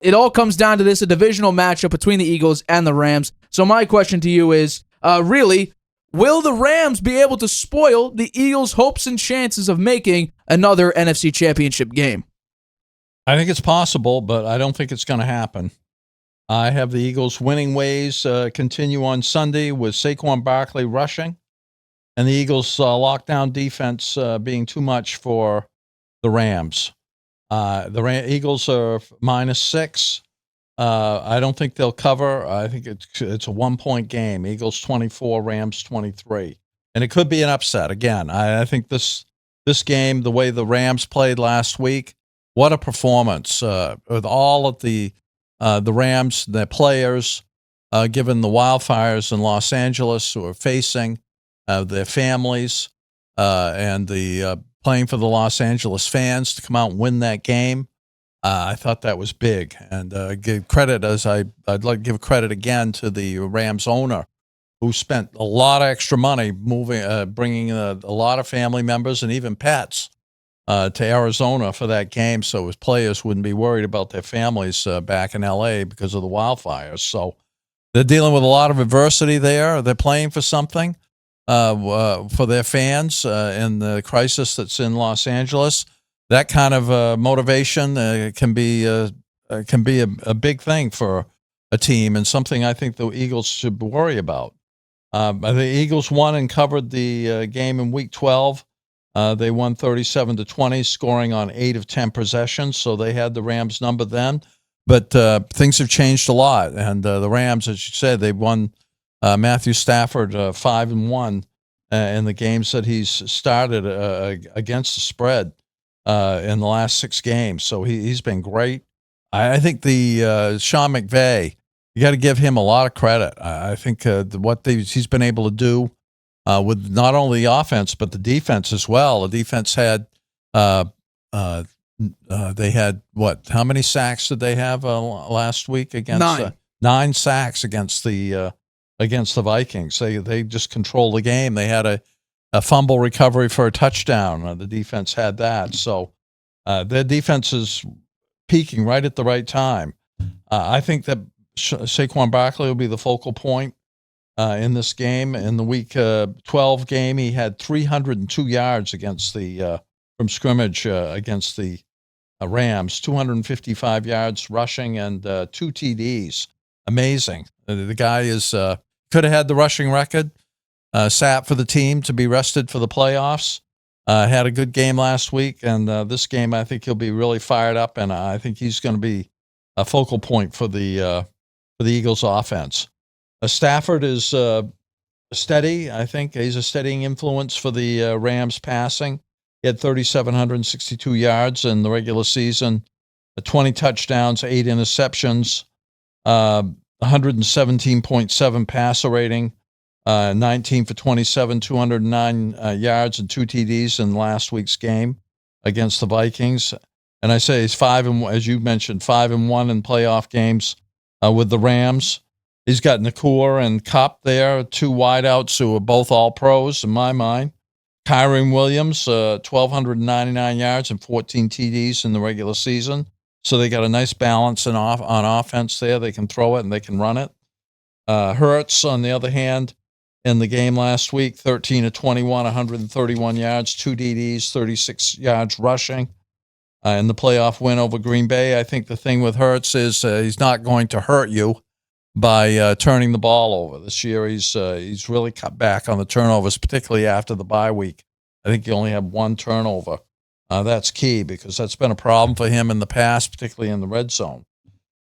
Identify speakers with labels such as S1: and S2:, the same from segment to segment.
S1: it all comes down to this, a divisional matchup between the Eagles and the Rams. So my question to you is, really, will the Rams be able to spoil the Eagles' hopes and chances of making another NFC Championship game?
S2: I think it's possible, but I don't think it's going to happen. I have the Eagles winning ways continue on Sunday with Saquon Barkley rushing, and the Eagles' lockdown defense being too much for the Rams. The Eagles are -6. I don't think they'll cover. I think it's a 1-point game. Eagles 24, Rams 23. And it could be an upset. Again, I think this game, the way the Rams played last week, what a performance with all of the Rams, their players, given the wildfires in Los Angeles who are facing their families and the playing for the Los Angeles fans to come out and win that game. I thought that was big, and give credit I'd like to give credit again to the Rams owner, who spent a lot of extra money bringing a lot of family members and even pets to Arizona for that game, so his players wouldn't be worried about their families back in L.A. because of the wildfires. So they're dealing with a lot of adversity there. They're playing for something for their fans in the crisis that's in Los Angeles. That kind of motivation can be a big thing for a team, and something I think the Eagles should worry about. The Eagles won and covered the game in Week 12. They won 37-20, scoring on 8 of 10 possessions, so they had the Rams number then. But things have changed a lot, and the Rams, as you said, they won Matthew Stafford 5-1 in the games that he's started against the spread in the last 6 games. So he's been great. I think the Sean McVay, you got to give him a lot of credit. I think what he's been able to do with not only the offense but the defense as well. The defense had they had what? How many sacks did they have last week against 9 sacks against the Vikings? They just controlled the game. They had a fumble recovery for a touchdown. The defense had that. So their defense is peaking right at the right time. I think that Saquon Barkley will be the focal point in this game. In the Week 12 game, he had 302 yards against from scrimmage against the Rams, 255 yards rushing and 2 TDs. Amazing. The guy could have had the rushing record. Sat for the team to be rested for the playoffs. Had a good game last week, and this game I think he'll be really fired up, and I think he's going to be a focal point for the Eagles' offense. Stafford is steady. I think he's a steadying influence for the Rams passing. He had 3,762 yards in the regular season, 20 touchdowns, 8 interceptions, 117.7 passer rating. 19 for 27, 209 yards and 2 TDs in last week's game against the Vikings. And I say he's 5-1, as you mentioned, 5-1 in playoff games with the Rams. He's got Nakor and Kupp there, 2 wideouts who are both all pros in my mind. Kyren Williams, 1,299 yards and 14 TDs in the regular season. So they got a nice balance on offense there. They can throw it and they can run it. Hurts, on the other hand, in the game last week, 13-21, 131 yards, 2 DDs, 36 yards rushing. In the playoff win over Green Bay, I think the thing with Hurts is he's not going to hurt you by turning the ball over. This year he's really cut back on the turnovers, particularly after the bye week. I think he only had 1 turnover. That's key because that's been a problem for him in the past, particularly in the red zone.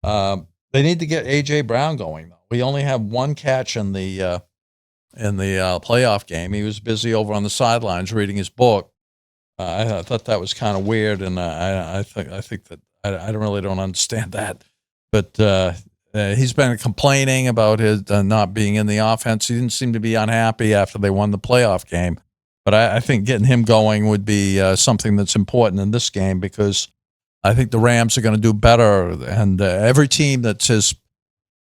S2: They need to get A.J. Brown going, though. We only have 1 catch in the playoff game. He was busy over on the sidelines reading his book. I thought that was kind of weird, and I think that I don't understand that. But he's been complaining about his not being in the offense. He didn't seem to be unhappy after they won the playoff game. But I think getting him going would be something that's important in this game because I think the Rams are going to do better. And every team that has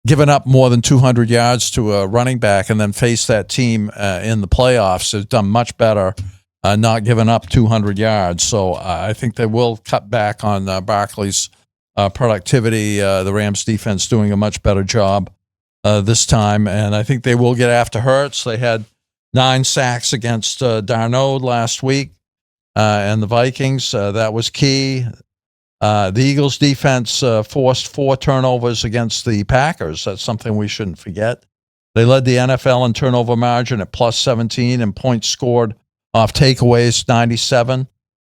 S2: given up more than 200 yards to a running back and then face that team in the playoffs has done much better not giving up 200 yards. So I think they will cut back on Barkley's productivity. The Rams defense doing a much better job this time, and I think they will get after Hurts. They had 9 sacks against Darnold last week, and the Vikings. That was key. The Eagles defense forced 4 turnovers against the Packers. That's something we shouldn't forget. They led the NFL in turnover margin at plus 17 and points scored off takeaways, 97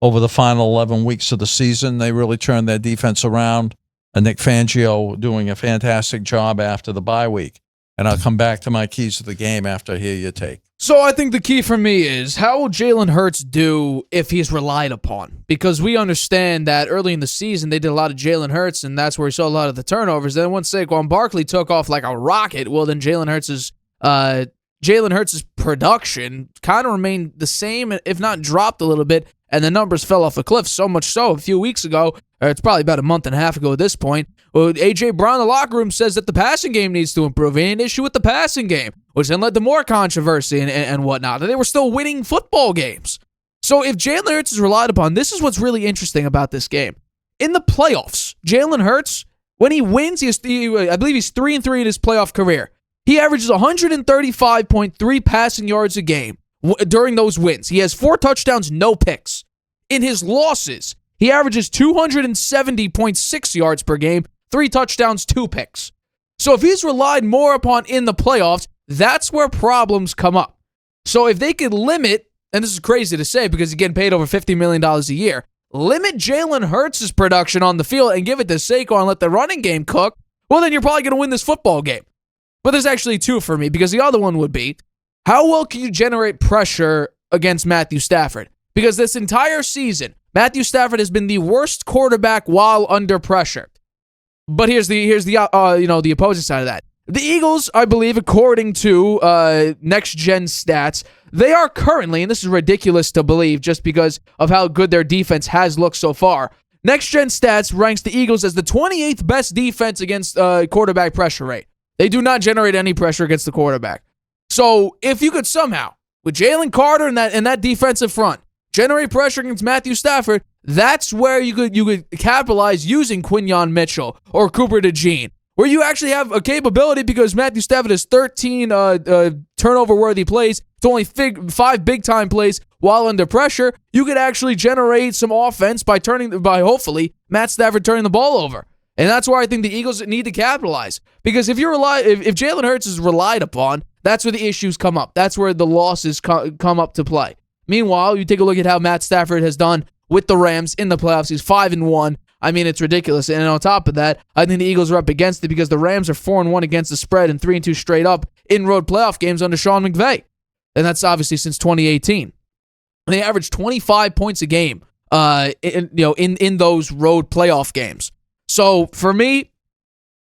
S2: over the final 11 weeks of the season. They really turned their defense around. And Nick Fangio doing a fantastic job after the bye week. And I'll come back to my keys to the game after I hear your take.
S1: So I think the key for me is, how will Jalen Hurts do if he's relied upon? Because we understand that early in the season, they did a lot of Jalen Hurts, and that's where we saw a lot of the turnovers. Then once Saquon Barkley took off like a rocket, well, then Jalen Hurts' production kind of remained the same, if not dropped a little bit, and the numbers fell off a cliff. So much so, a few weeks ago, or it's probably about a month and a half ago at this point, well, A.J. Brown in the locker room says that the passing game needs to improve. He had an issue with the passing game, which then led to more controversy and whatnot. And they were still winning football games. So if Jalen Hurts is relied upon, this is what's really interesting about this game. In the playoffs, Jalen Hurts, when he wins, I believe he's 3-3 in his playoff career. He averages 135.3 passing yards a game during those wins. He has 4 touchdowns, no picks. In his losses, he averages 270.6 yards per game, 3 touchdowns, 2 picks. So if he's relied more upon in the playoffs, that's where problems come up. So if they could limit, and this is crazy to say because he's getting paid over $50 million a year, limit Jalen Hurts' production on the field and give it to Saquon and let the running game cook, well, then you're probably going to win this football game. But there's actually 2 for me, because the other one would be, how well can you generate pressure against Matthew Stafford? Because this entire season, Matthew Stafford has been the worst quarterback while under pressure. But here's the opposing side of that. The Eagles, I believe, according to next-gen stats, they are currently, and this is ridiculous to believe just because of how good their defense has looked so far, next-gen stats ranks the Eagles as the 28th best defense against quarterback pressure rate. They do not generate any pressure against the quarterback. So if you could somehow, with Jalen Carter and that defensive front, generate pressure against Matthew Stafford, that's where you could capitalize using Quinyon Mitchell or Cooper DeJean, where you actually have a capability, because Matthew Stafford has 13 turnover-worthy plays. It's only 5 big-time plays while under pressure. You could actually generate some offense by hopefully Matt Stafford turning the ball over. And that's where I think the Eagles need to capitalize. Because if Jalen Hurts is relied upon, that's where the issues come up. That's where the losses come up to play. Meanwhile, you take a look at how Matt Stafford has done with the Rams in the playoffs. He's 5-1. I mean, it's ridiculous. And on top of that, I think the Eagles are up against it because the Rams are 4-1 against the spread and 3-2 straight up in road playoff games under Sean McVay. And that's obviously since 2018. They average 25 points a game in those road playoff games. So for me,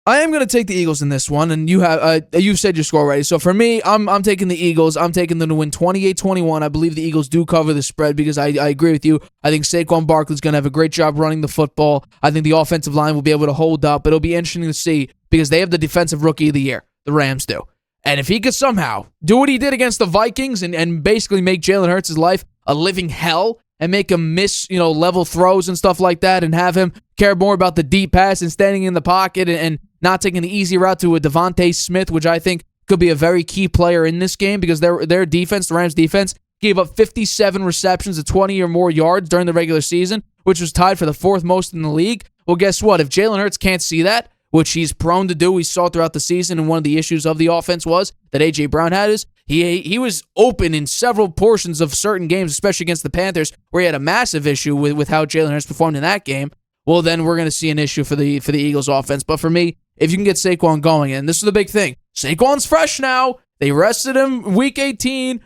S1: I am going to take the Eagles in this one, and you've said your score already. So for me, I'm taking the Eagles. I'm taking them to win 28-21. I believe the Eagles do cover the spread because I agree with you. I think Saquon Barkley's going to have a great job running the football. I think the offensive line will be able to hold up. It'll be interesting to see because they have the defensive rookie of the year. The Rams do. And if he could somehow do what he did against the Vikings and basically make Jalen Hurts' life a living hell and make him miss, level throws and stuff like that and have him care more about the deep pass and standing in the pocket and not taking the easy route to a Devontae Smith, which I think could be a very key player in this game because their defense, the Rams' defense, gave up 57 receptions of 20 or more yards during the regular season, which was tied for the 4th most in the league. Well, guess what? If Jalen Hurts can't see that, which he's prone to do, we saw throughout the season, and one of the issues of the offense was that A.J. Brown had is he was open in several portions of certain games, especially against the Panthers, where he had a massive issue with how Jalen Hurts performed in that game. Well, then we're going to see an issue for the Eagles offense. But for me, if you can get Saquon going, and this is the big thing, Saquon's fresh now. They rested him week 18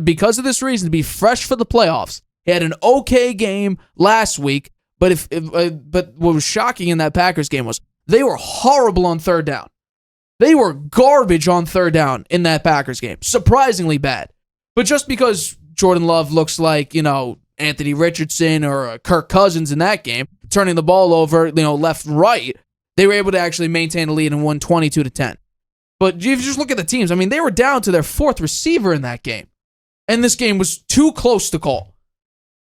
S1: because of this reason, to be fresh for the playoffs. He had an okay game last week, but but what was shocking in that Packers game was they were horrible on third down. They were garbage on third down in that Packers game. Surprisingly bad. But just because Jordan Love looks like, Anthony Richardson or Kirk Cousins in that game, turning the ball over, left, right, they were able to actually maintain a lead and won 22-10. But if you just look at the teams, they were down to their 4th receiver in that game. And this game was too close to call.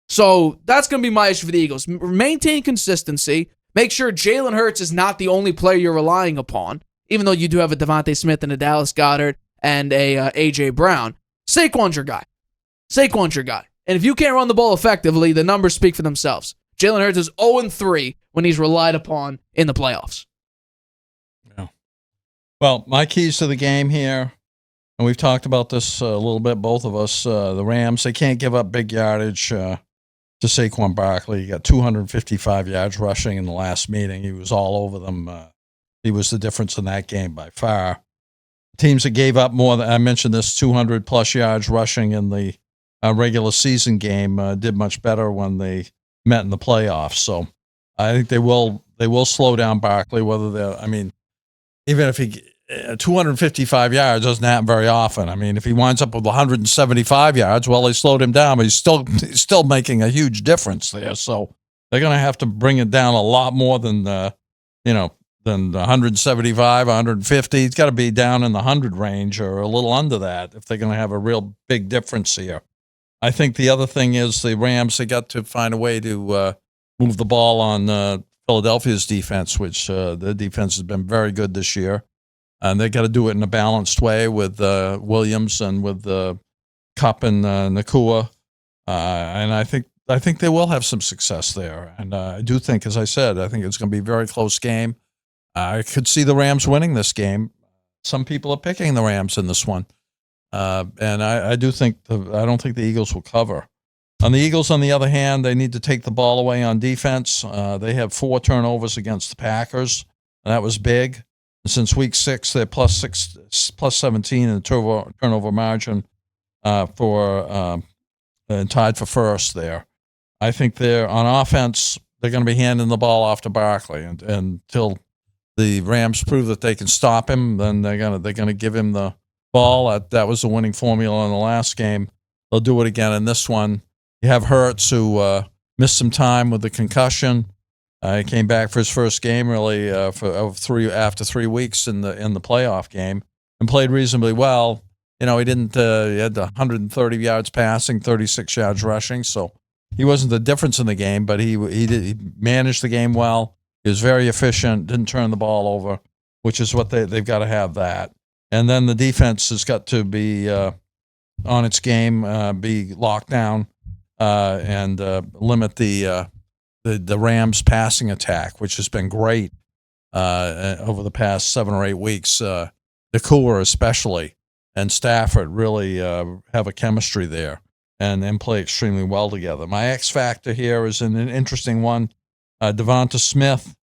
S1: So that's going to be my issue for the Eagles. Maintain consistency. Make sure Jalen Hurts is not the only player you're relying upon, even though you do have a Devontae Smith and a Dallas Goedert and a A.J. Brown. Saquon's your guy. Saquon's your guy. And if you can't run the ball effectively, the numbers speak for themselves. Jalen Hurts is 0-3 when he's relied upon in the playoffs.
S2: Yeah. Well, my keys to the game here, and we've talked about this a little bit, both of us, the Rams, they can't give up big yardage to Saquon Barkley. He got 255 yards rushing in the last meeting. He was all over them. He was the difference in that game by far. Teams that gave up more than, I mentioned this, 200-plus yards rushing in the regular season game did much better when they met in the playoffs. So I think they will slow down Barkley, whether they're, I mean, even if he 255 yards doesn't happen very often. I mean, if he winds up with 175 yards, well, they slowed him down, but he's still making a huge difference there. So they're going to have to bring it down a lot more than 175, 150. He's got to be down in the 100 range or a little under that if they're going to have a real big difference here. I think the other thing is the Rams, they got to find a way to move the ball on Philadelphia's defense, which the defense has been very good this year. And they got to do it in a balanced way with Williams and with Kupp and Nakua. And I think they will have some success there. And I do think, as I said, I think it's going to be a very close game. I could see the Rams winning this game. Some people are picking the Rams in this one. And I do think I don't think the Eagles will cover. On the Eagles, on the other hand, they need to take the ball away on defense. They have 4 turnovers against the Packers, and that was big. And since week 6, they're plus 17 in the turnover margin and tied for first there. I think they're on offense. They're going to be handing the ball off to Barkley, and until the Rams prove that they can stop him, then they're gonna give him the ball. That was the winning formula in the last game. They'll do it again in this one. You have Hurts, who missed some time with the concussion. He came back for his first game, really, after 3 weeks in the playoff game, and played reasonably well. He didn't. He had 130 yards passing, 36 yards rushing, so he wasn't the difference in the game. But he managed the game well. He was very efficient. Didn't turn the ball over, which is what they've got to have that. And then the defense has got to be on its game, be locked down, and limit the Rams' passing attack, which has been great over the past 7 or 8 weeks. Nakua especially and Stafford really have a chemistry there and play extremely well together. My X factor here is an interesting one. Devonta Smith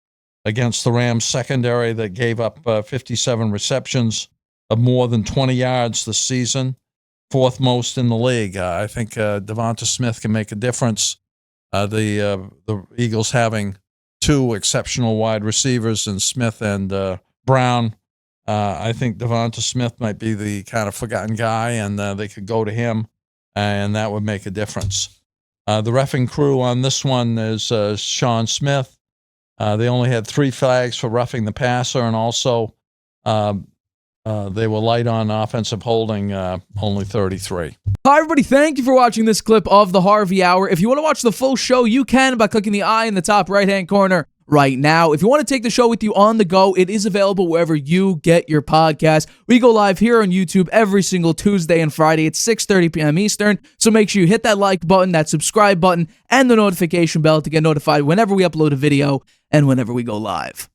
S2: against the Rams secondary that gave up 57 receptions of more than 20 yards this season, 4th most in the league. I think Devonta Smith can make a difference. The Eagles having 2 exceptional wide receivers in Smith and Brown. I think Devonta Smith might be the kind of forgotten guy, and they could go to him, and that would make a difference. The reffing crew on this one is Sean Smith. They only had 3 flags for roughing the passer, and also they were light on offensive holding, only 33.
S1: Hi, everybody. Thank you for watching this clip of the Harvey Hour. If you want to watch the full show, you can by clicking the eye in the top right-hand corner right now. If you want to take the show with you on the go, it is available wherever you get your podcast. We go live here on YouTube every single Tuesday and Friday at 6:30 p.m. Eastern, so make sure you hit that like button, that subscribe button, and the notification bell to get notified whenever we upload a video and whenever we go live.